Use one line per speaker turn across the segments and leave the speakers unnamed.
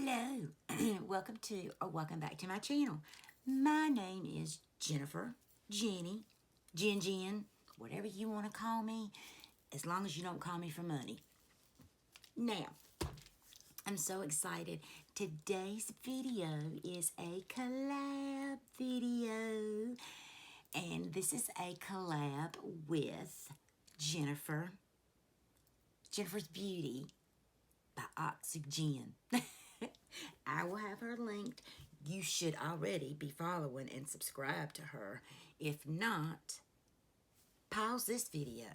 Hello, welcome back to my channel. My name is Jennifer, Jenny, Jen, whatever you want to call me, as long as you don't call me for money. Now, I'm so excited. Today's video is a collab video, and this is a collab with Jennifer's Beauty by Oxygen. I will have her linked. You should already be following and subscribe to her. If not, pause this video,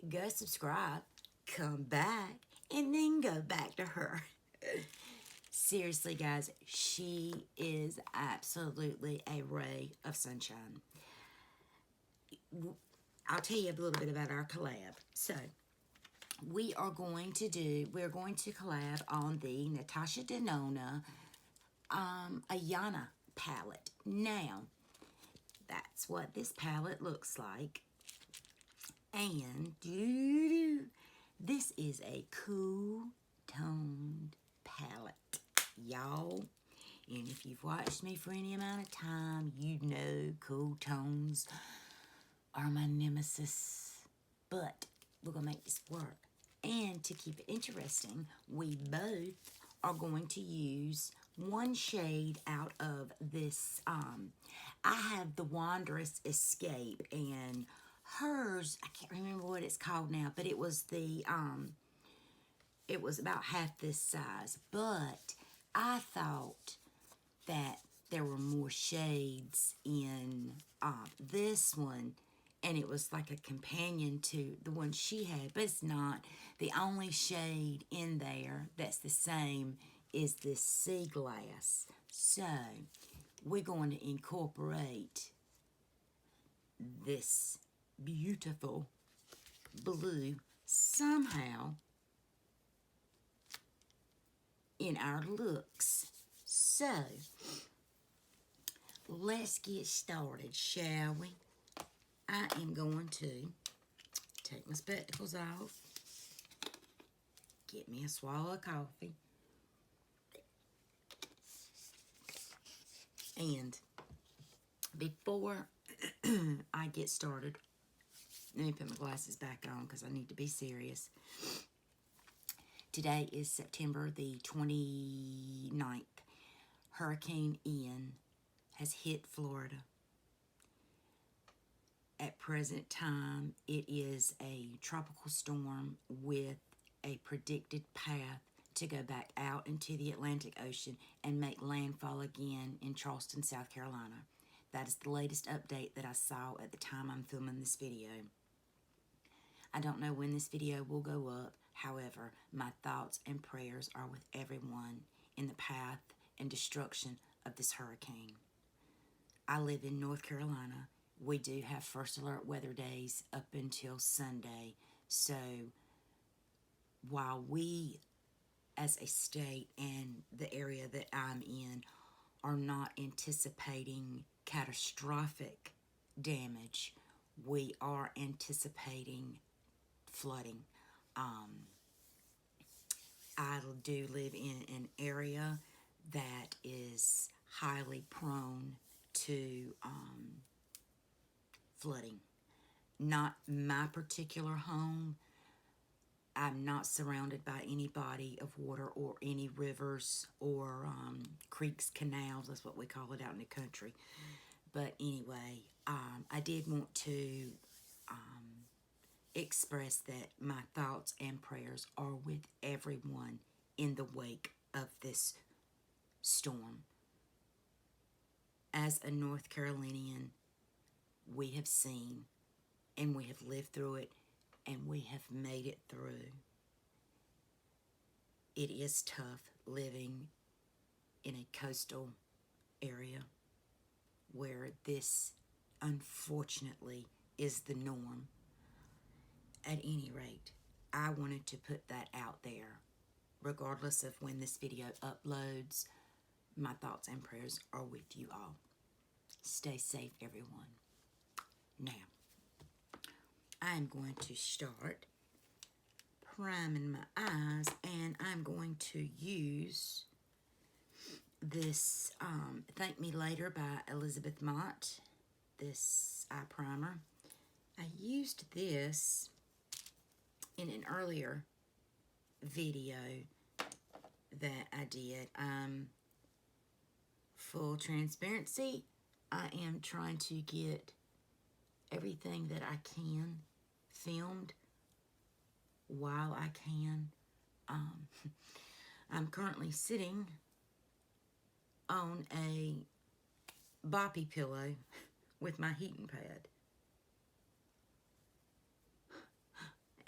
go subscribe, come back, and then go back to her. Seriously, guys, she is absolutely a ray of sunshine. I'll tell you a little bit about our collab. So, we're going to collab on the Natasha Denone Ahana palette. Now, that's what this palette looks like. And this is a cool toned palette, y'all. And if you've watched me for any amount of time, you know cool tones are my nemesis. But we're going to make this work. And to keep it interesting, we both are going to use one shade out of this. I have the Wanderess Escape, and hers, I can't remember what it's called now, but it was the, it was about half this size. But I thought that there were more shades in this one, and it was like a companion to the one she had, but it's not. The only shade in there that's the same is this Seaglass. So, we're going to incorporate this beautiful blue somehow in our looks. So, let's get started, shall we? I am going to take my spectacles off, get me a swallow of coffee, and before I get started, let me put my glasses back on because I need to be serious. Today is September the 29th. Hurricane Ian has hit Florida. At present time, it is a tropical storm with a predicted path to go back out into the Atlantic Ocean and make landfall again in Charleston, South Carolina. That is the latest update that I saw at the time I'm filming this video. I don't know when this video will go up. However, my thoughts and prayers are with everyone in the path and destruction of this hurricane. I live in North Carolina. We do have first alert weather days up until Sunday. So while we as a state and the area that I'm in are not anticipating catastrophic damage, we are anticipating flooding. I do live in an area that is highly prone to flooding. Not my particular home. I'm not surrounded by any body of water or any rivers or creeks, canals. That's what we call it out in the country. But anyway, I did want to express that my thoughts and prayers are with everyone in the wake of this storm. As a North Carolinian, we have seen and we have lived through it and we have made it through. It is tough living in a coastal area where this, unfortunately, is the norm. At any rate, I wanted to put that out there. Regardless of when this video uploads, my thoughts and prayers are with you all. Stay safe, everyone. Now, I'm going to start priming my eyes, and I'm going to use this Thank Me Later by Elizabeth Mott, this eye primer. I used this in an earlier video that I did. Full transparency, I am trying to get everything that I can filmed while I can. I'm currently sitting on a boppy pillow with my heating pad.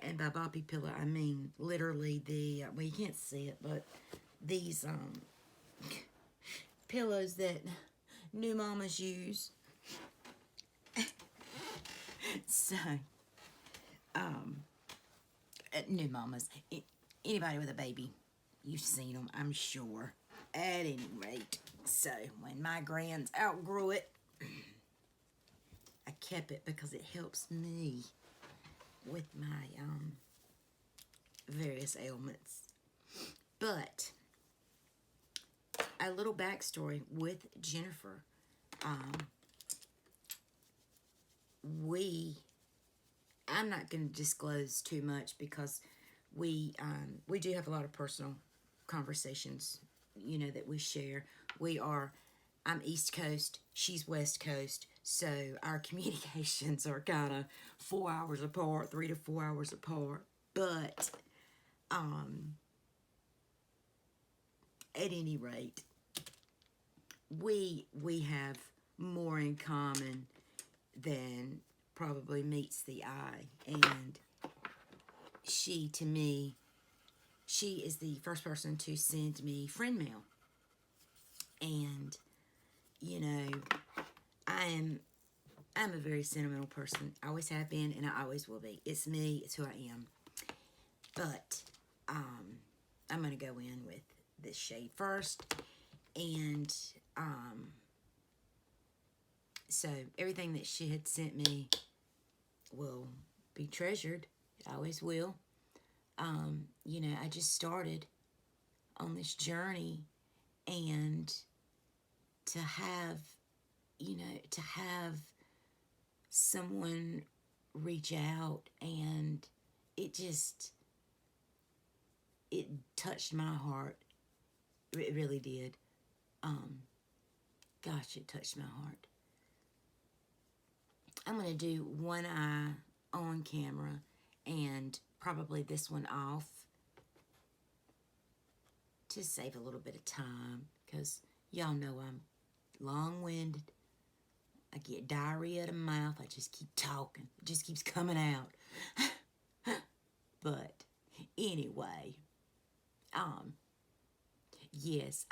And by boppy pillow, I mean literally the, well, you can't see it, but these pillows that new mamas use. So, new mamas, anybody with a baby, you've seen them, I'm sure, at any rate. So, when my grands outgrew it, I kept it because it helps me with my various ailments. But a little backstory with Jennifer. I'm not going to disclose too much because we do have a lot of personal conversations, you know, that we share. I'm East Coast, she's West Coast, so our communications are kind of 4 hours apart, 3 to 4 hours apart. But at any rate, we have more in common than probably meets the eye. And she, to me, she is the first person to send me friend mail. And, you know, I'm a very sentimental person. I always have been, and I always will be. It's me. It's who I am. But I'm going to go in with this shade first. And so everything that she had sent me will be treasured. It always will. You know, I just started on this journey, and to have, you know, to have someone reach out, and it touched my heart. It really did. Gosh, it touched my heart. I'm going to do one eye on camera and probably this one off to save a little bit of time, because y'all know I'm long-winded. I get diarrhea to mouth. I just keep talking. It just keeps coming out. But anyway, yes,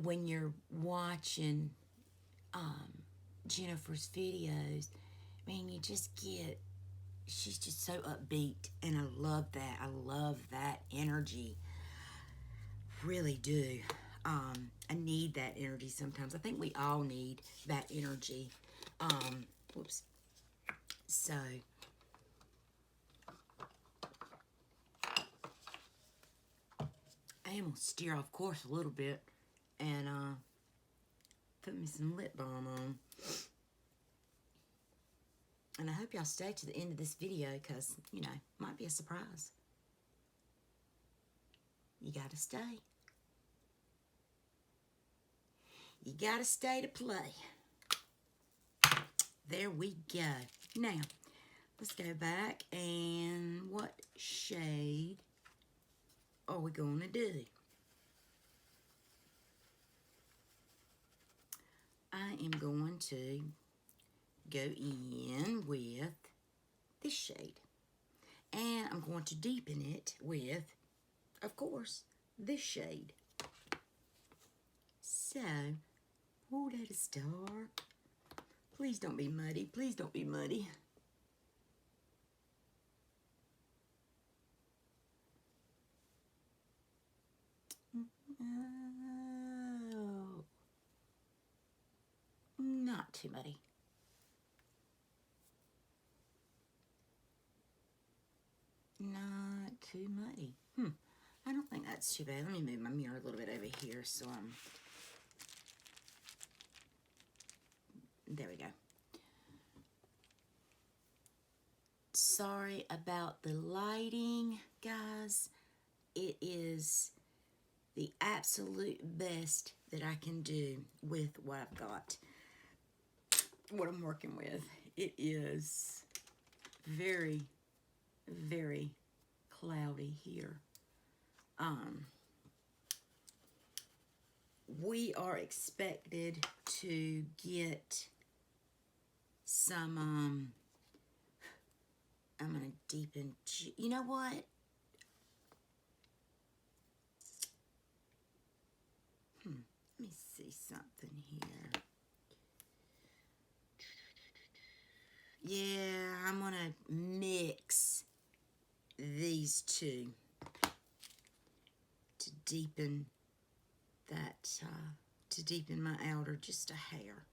when you're watching Jennifer's videos, man, you just get, she's just so upbeat, and I love that. I love that energy. Really do. I need that energy sometimes. I think we all need that energy. Whoops. So, I am going to steer off course a little bit and put me some lip balm on. And I hope y'all stay to the end of this video, because, you know, might be a surprise. You gotta stay. You gotta stay to play. There we go. Now, let's go back, and what shade are we going to do? I am going to go in with this shade. And I'm going to deepen it with, of course, this shade. So, oh, that is dark. Please don't be muddy. Please don't be muddy. Oh, not too muddy. Not too muddy. I don't think that's too bad. Let me move my mirror a little bit over here so there we go. Sorry about the lighting, guys. It is the absolute best that I can do with what I've got, what I'm working with. It is very, very cloudy here. We are expected to get some, I'm going to deepen, you know what? Let me see something here. Yeah, I'm going to mix these two to deepen that, to deepen my outer just a hair.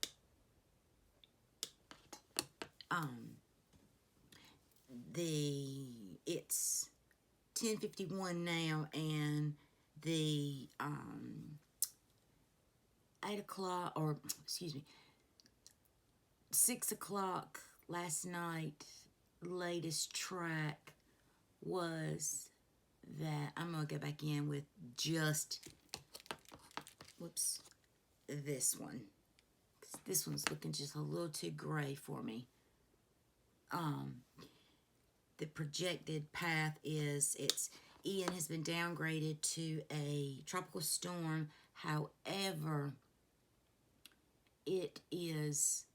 It's 10:51 now, and the 8 o'clock, or excuse me, 6 o'clock last night, latest track was that I'm gonna go back in with just, whoops, this one. This one's looking just a little too gray for me. The projected path is, Ian has been downgraded to a tropical storm. However, it is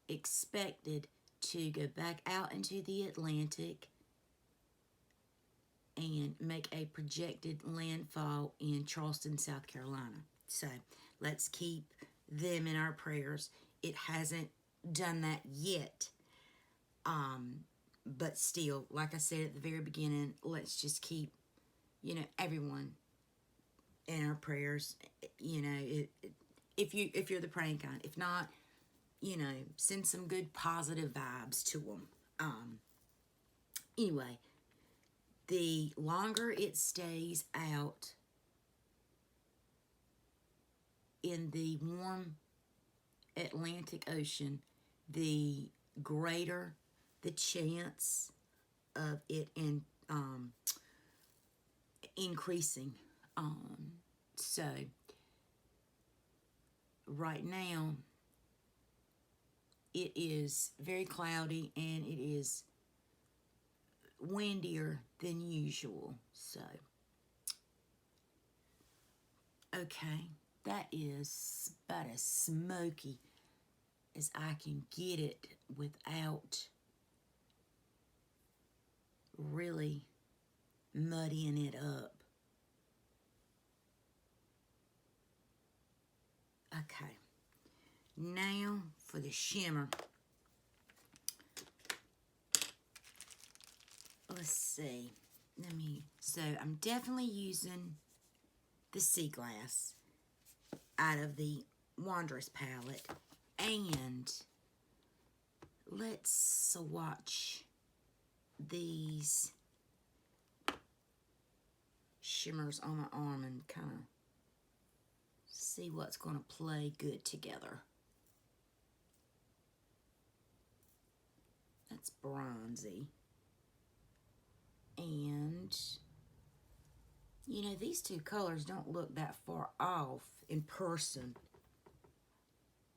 expected to go back out into the Atlantic and make a projected landfall in Charleston, South Carolina. So let's keep them in our prayers. It hasn't done that yet. But still, like I said at the very beginning, let's just keep, everyone in our prayers. If you're the praying kind. If not, send some good positive vibes to them. Anyway, the longer it stays out in the warm Atlantic Ocean, the greater the chance of it increasing. So right now it is very cloudy and it is windier than usual. So okay, that is about as smoky as I can get it without really muddying it up. Okay, now for the shimmer. Let's see. So I'm definitely using the Seaglass out of the Wanderess palette. And let's swatch these shimmers on my arm and kind of see what's going to play good together. That's bronzy. And, these two colors don't look that far off in person.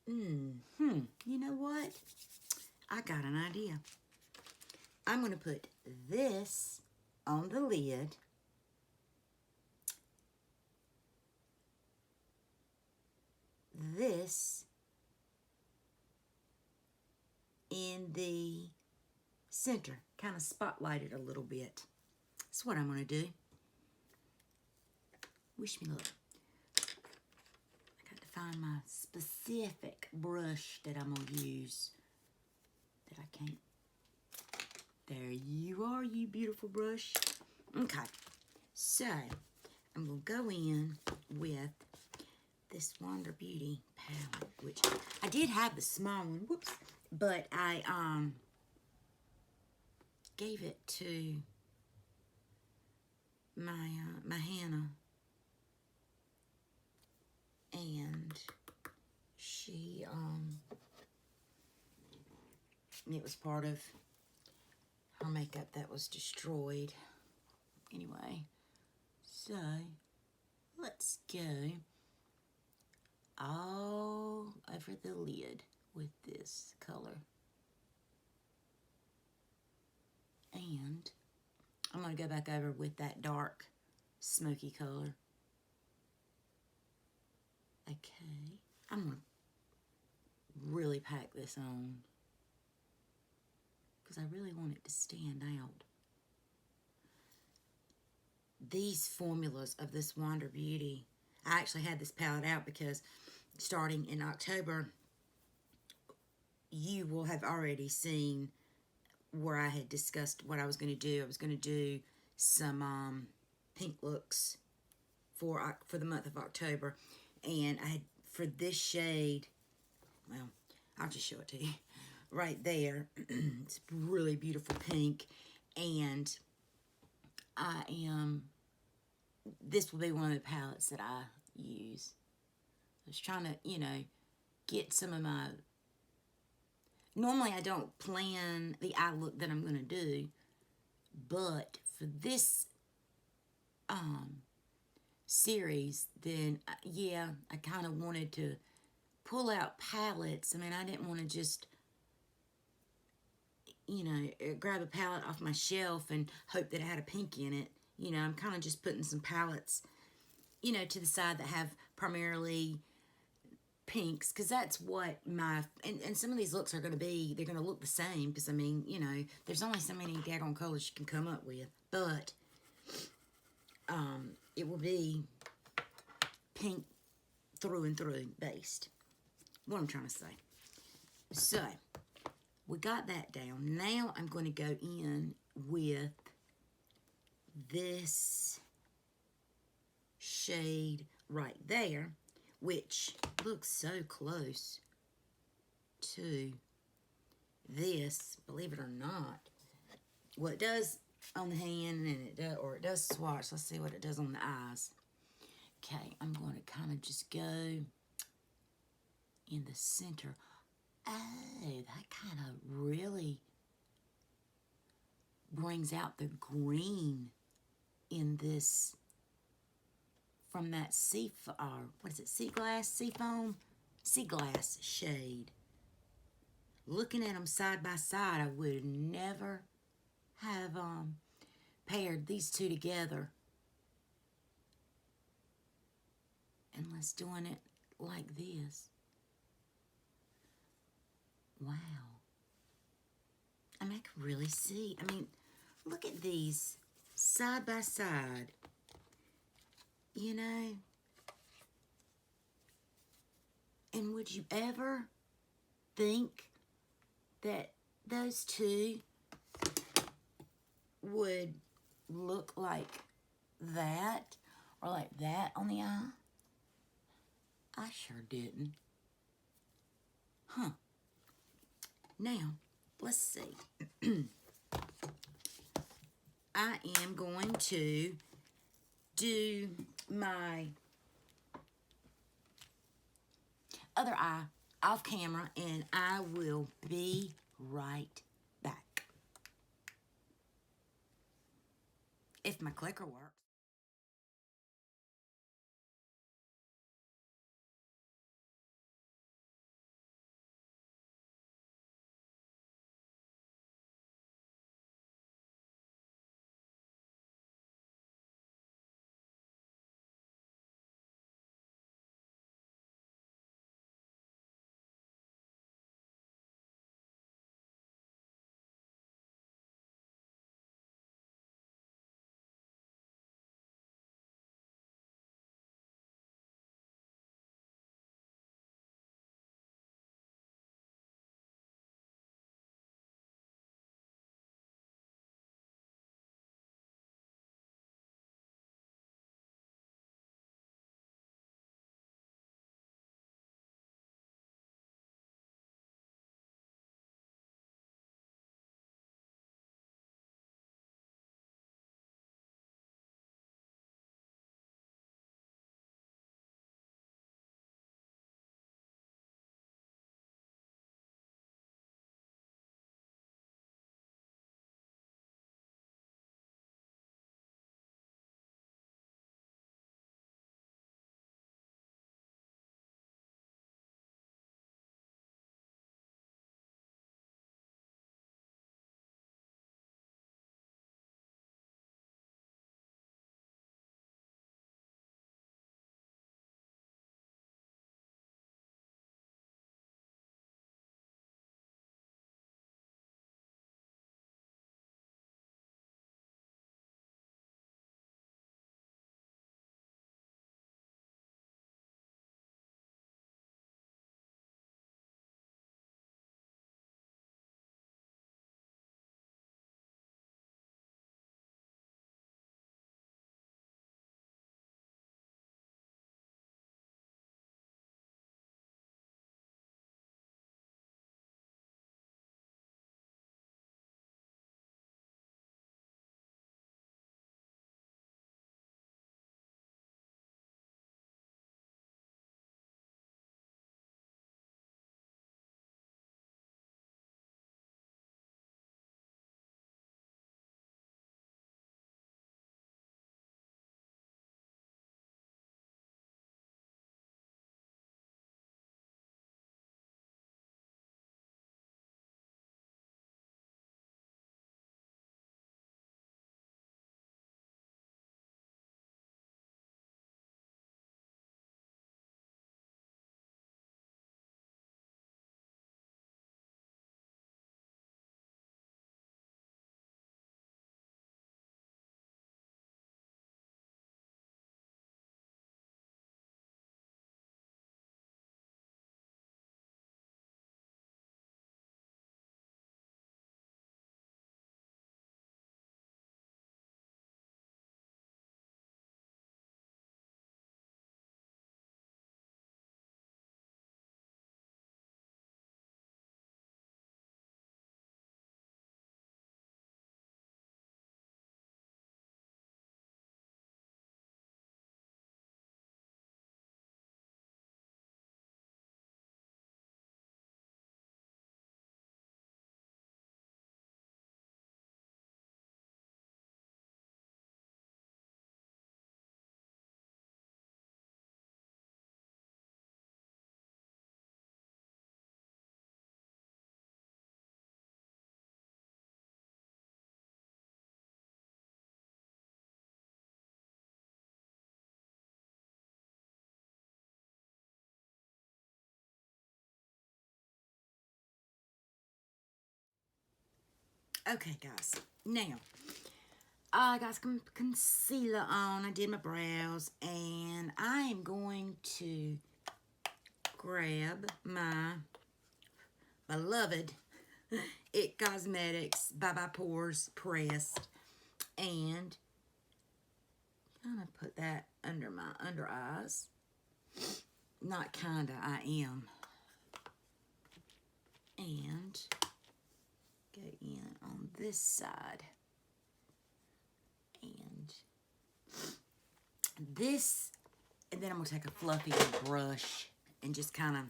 You know what? I got an idea. I'm going to put this on the lid. This in the center, kind of spotlight it a little bit. That's what I'm going to do. Wish me luck. I got to find my specific brush that I'm going to use that I can't. There you are, you beautiful brush. Okay, so I'm going to go in with this Wander Beauty palette, which I did have the small one, whoops, but I gave it to my Hannah, and she it was part of her makeup that was destroyed. Anyway, so let's go all over the lid with this color. And I'm going to go back over with that dark smoky color. Okay, I'm going to really pack this on because I really want it to stand out. These formulas of this Wander Beauty, I actually had this palette out because starting in October, you will have already seen where I had discussed what I was going to do. I was going to do some pink looks for the month of October, and I had, for this shade, well, I'll just show it to you right there. It's really beautiful pink, and this will be one of the palettes that I use. I was trying to, get some of my, normally I don't plan the eye look that I'm going to do, but for this series, then, yeah, I kind of wanted to pull out palettes. I mean, I didn't want to just, grab a palette off my shelf and hope that it had a pink in it. I'm kind of just putting some palettes, to the side that have primarily pinks, because that's what my, and some of these looks are going to be, they're going to look the same, because, I mean, there's only so many daggone colors you can come up with, but it will be pink through and through based, what I'm trying to say. So, we got that down. Now I'm going to go in with this shade right there, which looks so close to this, believe it or not. Well, it does on the hand, and it does swatch. Let's see what it does on the eyes. Okay, I'm going to kind of just go in the center. Oh, that kind of really brings out the green in this, from that what is it, Seaglass shade. Looking at them side by side, I would never have paired these two together unless doing it like this. Wow. I mean, I can really see. I mean, look at these side by side. And would you ever think that those two would look like that or like that on the eye? I sure didn't. Huh. Now, let's see. I am going to do my other eye off camera, and I will be right back. If my clicker works. Okay, guys. Now, I got some concealer on. I did my brows. And I am going to grab my beloved It Cosmetics Bye Pores Pressed. And kind of put that under my under eyes. Not kinda, I am. And go in on this side. And this, and then I'm going to take a fluffy brush and just kind of,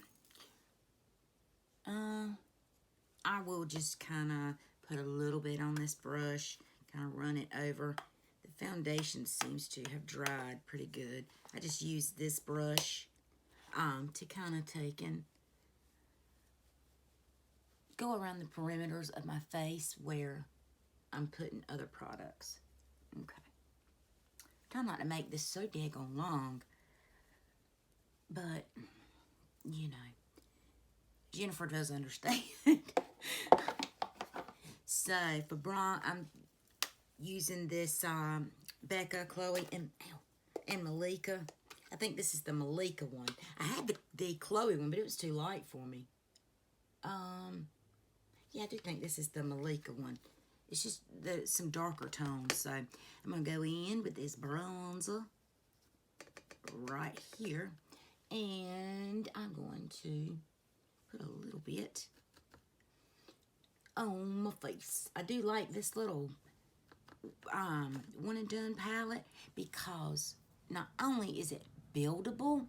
I will just kind of put a little bit on this brush, kind of run it over. The foundation seems to have dried pretty good. I just use this brush to kind of take and go around the perimeters of my face where I'm putting other products. Okay. Try not to make this so daggone long, but, you know, Jennifer does understand. So, for BRUNT, I'm using this Becca, Khloe, and Myleka. I think this is the Myleka one. I had the Khloe one, but it was too light for me. Yeah, I do think this is the Myleka one. It's just some darker tones. So I'm going to go in with this bronzer right here. And I'm going to put a little bit on my face. I do like this little one and done palette because not only is it buildable,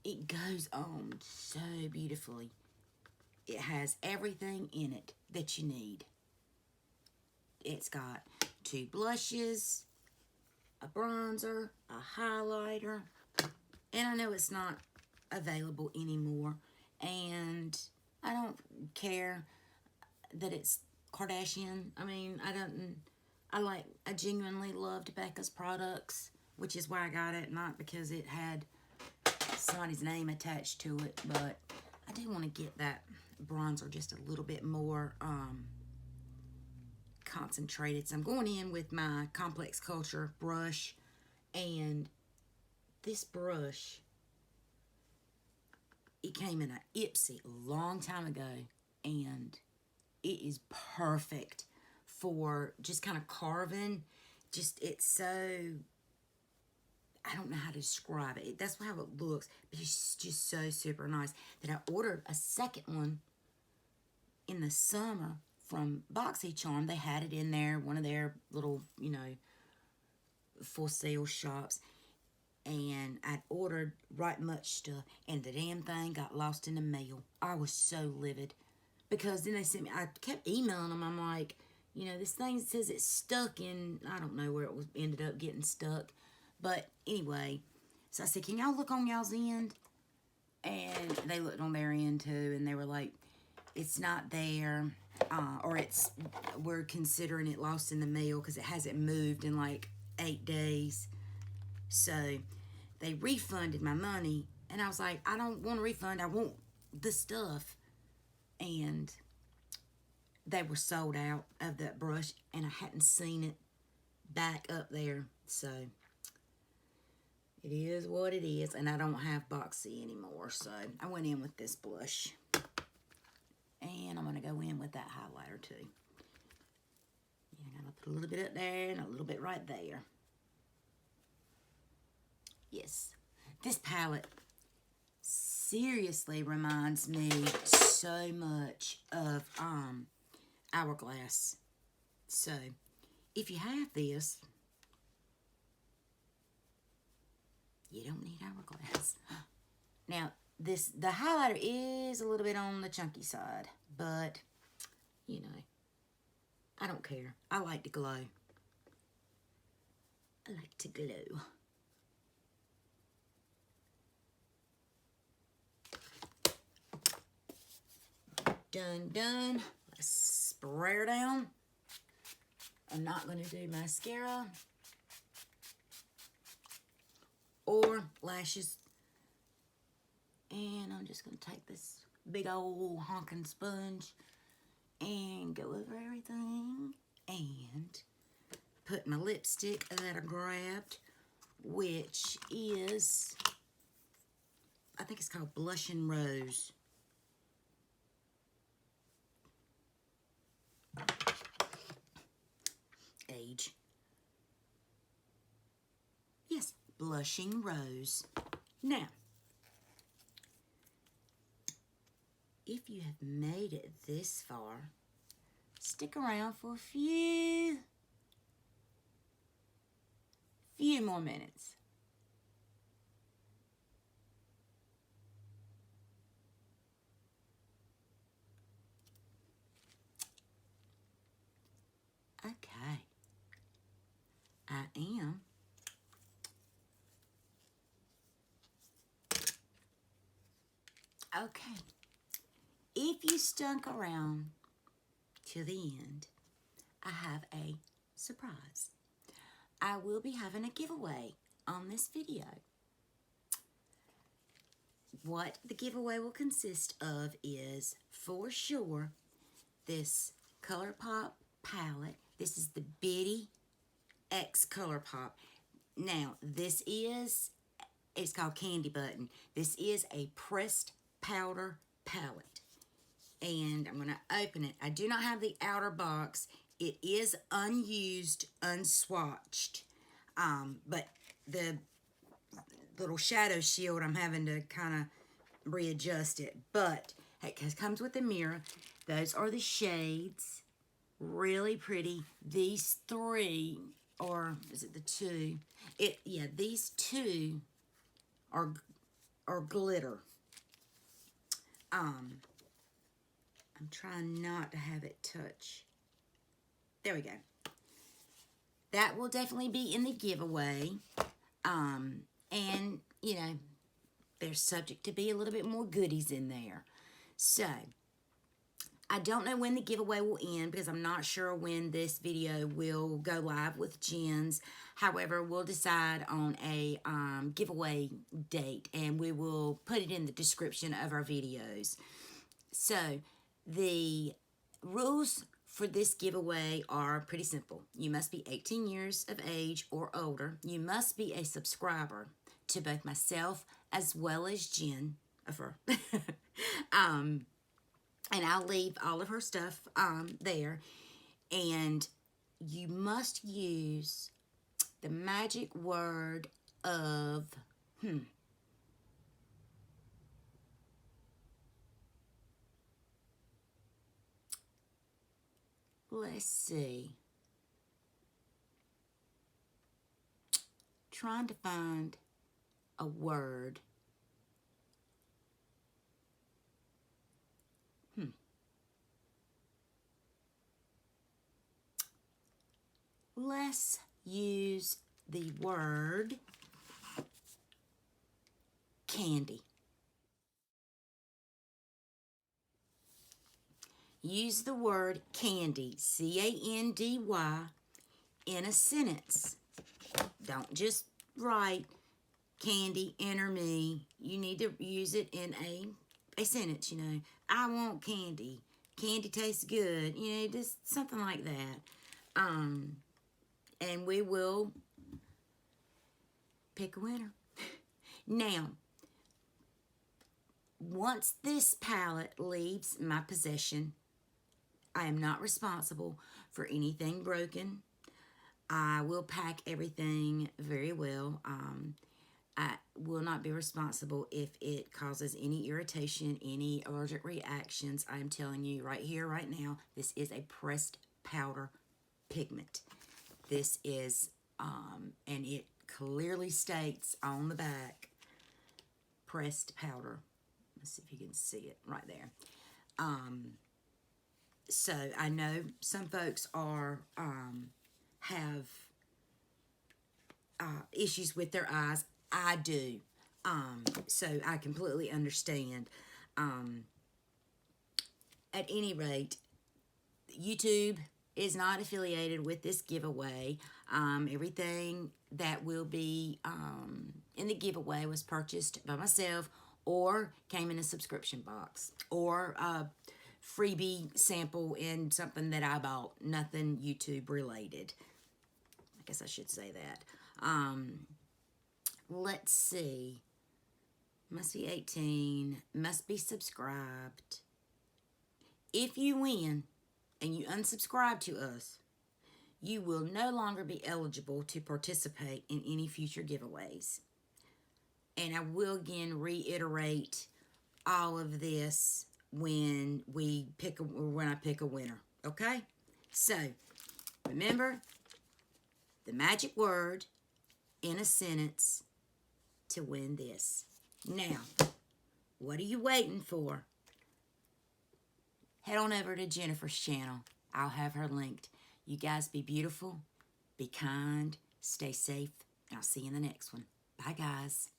it goes on so beautifully. It has everything in it that you need. It's got 2 blushes, a bronzer, a highlighter, and I know it's not available anymore, and I don't care that it's Kardashian. I mean, I genuinely loved Becca's products, which is why I got it, not because it had somebody's name attached to it, but I do want to get that bronzer just a little bit more concentrated. So I'm going in with my Complex Culture brush, and this brush, it came in a Ipsy a long time ago, and it is perfect for just kind of carving. Just, it's so, I don't know how to describe it. That's how it looks, but it's just so super nice that I ordered a second one in the summer from BoxyCharm. They had it in there, one of their little, you know, for sale shops. And I'd ordered right much stuff, and the damn thing got lost in the mail. I was so livid. Because then they sent me, I kept emailing them. I'm like, you know, this thing says it's stuck in, I don't know where it was, ended up getting stuck. But anyway, so I said, can y'all look on y'all's end? And they looked on their end too, and they were like, it's not there, or we're considering it lost in the mail because it hasn't moved in like 8 days. So they refunded my money, and I was like, I don't want a refund, I want the stuff. And they were sold out of that brush, and I hadn't seen it back up there. So it is what it is, and I don't have Boxy anymore, so I went in with this blush. And I'm going to go in with that highlighter too. Yeah, I'm going to put a little bit up there and a little bit right there. Yes, this palette seriously reminds me so much of Hourglass. So, if you have this, you don't need Hourglass. Now, the highlighter is a little bit on the chunky side, but, you know, I don't care. I like to glow. I like to glow. Done. Let's spray her down. I'm not going to do mascara or lashes. And I'm just going to take this big old honking sponge and go over everything and put my lipstick that I grabbed, which is, I think it's called Blushing Rose. Age. Yes, Blushing Rose. Now, if you have made it this far, stick around for a few more minutes. Okay. I am okay. If you stuck around to the end, I have a surprise. I will be having a giveaway on this video. What the giveaway will consist of is, for sure, this ColourPop palette. This is the Bitty X ColourPop. Now, it's called Candy Button. This is a pressed powder palette. And I'm going to open it. I do not have the outer box. It is unused, unswatched. But the little shadow shield, I'm having to kind of readjust it. But it comes with a mirror. Those are the shades. Really pretty. These three, or is it the two? Yeah, these two are glitter. I'm trying not to have it touch. There we go. That will definitely be in the giveaway. And, you know, there's subject to be a little bit more goodies in there. So, I don't know when the giveaway will end because I'm not sure when this video will go live with Jen's. However, we'll decide on a giveaway date and we will put it in the description of our videos. So, the rules for this giveaway are pretty simple. You must be 18 years of age or older. You must be a subscriber to both myself as well as Jen. And I'll leave all of her stuff there. And you must use the magic word of, let's see. Trying to find a word. Let's use the word candy. Use the word candy, C-A-N-D-Y, in a sentence. Don't just write candy, enter me. You need to use it in a sentence, you know. I want candy. Candy tastes good. You know, just something like that. And we will pick a winner. Now, once this palette leaves my possession, I am not responsible for anything broken. I will pack everything very well. I will not be responsible if it causes any irritation, any allergic reactions. I'm telling you right here, right now, this is a pressed powder pigment. This is, and it clearly states on the back, pressed powder. Let's see if you can see it right there. So I know some folks have issues with their eyes. I do. So I completely understand. At any rate, YouTube is not affiliated with this giveaway. Everything that will be in the giveaway was purchased by myself or came in a subscription box or freebie sample in something that I bought. Nothing YouTube related. I guess I should say that. Let's see. Must be 18. Must be subscribed. If you win and you unsubscribe to us, you will no longer be eligible to participate in any future giveaways. And I will again reiterate all of this when I pick a winner. Okay? So, remember the magic word in a sentence to win this. Now, what are you waiting for? Head on over to Jennifer's channel. I'll have her linked. You guys be beautiful, be kind, stay safe, and I'll see you in the next one. Bye, guys.